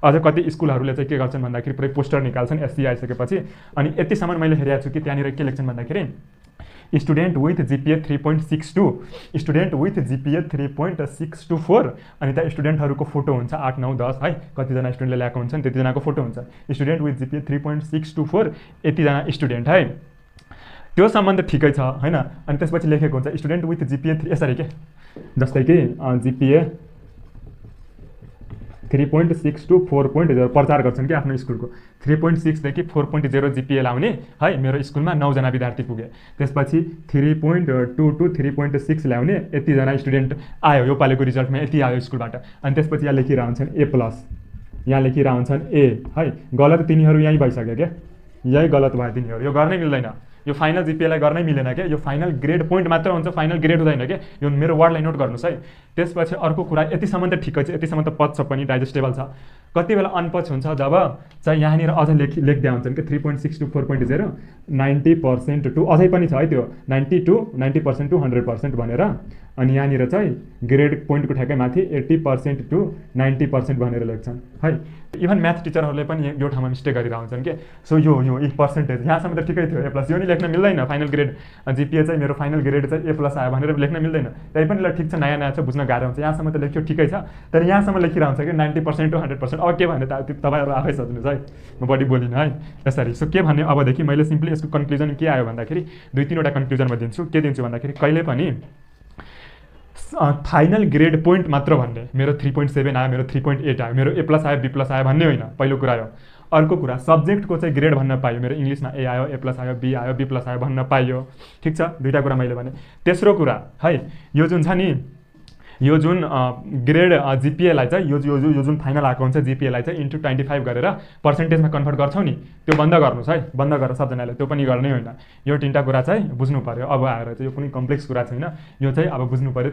अझ कति स्कुलहरूले चाहिँ के गर्छन् भन्दाखेरि पुरै पोस्टर निकाल्छन् एससी आइसकेपछि। अनि यतिसम्म मैले हेरेको छु कि त्यहाँनिर के लेख्छन् भन्दाखेरि स्टुडेन्ट विथ जिपिए 3.62, स्टुडेन्ट विथ जिपिए 3.624, अनि त्यहाँ स्टुडेन्टहरूको फोटो हुन्छ 8, 9, 10 है, कतिजना स्टुडेन्टले ल्याएको हुन्छन् त्यतिजनाको फोटो हुन्छ। स्टुडेन्ट विथ जिपिए 3.624 यतिजना स्टुडेन्ट है, त्यो सम्बन्ध ठिकै छ हैन। अनि त्यसपछि लेखेको हुन्छ स्टुडेन्ट विथ जिपिए यसरी के, जस्तै कि जिपिए 3.6 to 4.0 प्रचार गर्छन् कि आफ्नो स्कुलको 3.6 देखि 4.0 जिपिए लाउने है, मेरो स्कुलमा 9 जना विद्यार्थी पुगे। त्यसपछि 3.2 to 3.6 ल्याउने यतिजना स्टुडेन्ट आयो, यो पालिको रिजल्टमा यति आयो स्कुलबाट। अनि त्यसपछि यहाँ लेखिरह हुन्छन् A+, यहाँ लेखिरह हुन्छन् A है। गलत तिनीहरू यहीँ भइसक्यो क्या, यही गलत भयो तिनीहरू, यो गर्नै मिल्दैन, यो फाइनल जिपिएलाई गर्नै मिलेन क्या, यो फाइनल ग्रेड पोइन्ट मात्र हुन्छ, फाइनल ग्रेड हुँदैन क्या, यो मेरो वर्डलाई नोट गर्नुहोस् है। त्यसपछि अर्को कुरा, यतिसम्म त ठिकै छ, यतिसम्म त पच्छ पनि, डाइजेस्टेबल छ। कति बेला अनपच हुन्छ जब चाहिँ यहाँनिर अझ लेख्दै हुन्छन् कि 3.6 to 4.0 90% टु, अझै पनि छ है त्यो 90% to 100% भनेर। अनि यहाँनिर चाहिँ ग्रेड पोइन्टको ठ्याक्कै माथि 80% to 90% भनेर लेख्छन् है। इभन म्याथ टिचरहरूले पनि यो ठाउँमा मिस्टेक गरिरहेको हुन्छन् कि सो यो पर्सेन्टेज यहाँसम्म त ठिकै थियो A+, यो नि लेख्न मिल्दैन, फाइनल ग्रेड जिपिए चाहिँ मेरो फाइनल ग्रेड चाहिँ A+ आयो भनेर लेख्न मिल्दैन। त्यही पनि ल ठिक छ, नयाँ नयाँ छ, बुझ्न गाह्रो हुन्छ, यहाँसम्म त लेख्यो ठिकै छ, तर यहाँसम्म लेखिरहेको हुन्छ कि 90% to 100%। अब के भन्ने त तपाईँहरू आफै सोच्नुहोस् है, म बढी बोलिनँ है यसरी। सो के भन्ने अबदेखि मैले सिम्पली यसको कन्क्लुजन के आयो भन्दाखेरि 2-3वटा कन्क्लुजन म दिन्छु। के दिन्छु भन्दाखेरि कहिले पनि फाइनल ग्रेड पोइन्ट मात्र भन्ने, मेरो 3.7 आयो, मेरो 3.8 आयो, मेरो A+ आयो, B+ आयो भन्ने होइन, पहिलो कुरा हो। अर्को कुरा, सब्जेक्टको चाहिँ ग्रेड भन्न पाइयो, मेरो इङ्ग्लिसमा A आयो, A+ आयो, B आयो, B+ आयो भन्न पाइयो, ठिक छ, दुईवटा कुरा मैले भने। तेस्रो कुरा है, यो जुन छ नि, यो जुन ग्रेड जिपिएलाई चाहिँ यो जुन फाइनल आएको हुन्छ जिपिएलाई चाहिँ इन्टु 25 गरेर पर्सेन्टेजमा कन्भर्ट गर्छौँ नि, त्यो बन्द गर्नुहोस् है, बन्द गरेर सबजनाले, त्यो पनि गर्नै होइन। यो 3टा कुरा चाहिँ बुझ्नु पऱ्यो। अब आएर चाहिँ यो कुनै कम्प्लेक्स कुरा छैन, यो चाहिँ अब बुझ्नु पऱ्यो।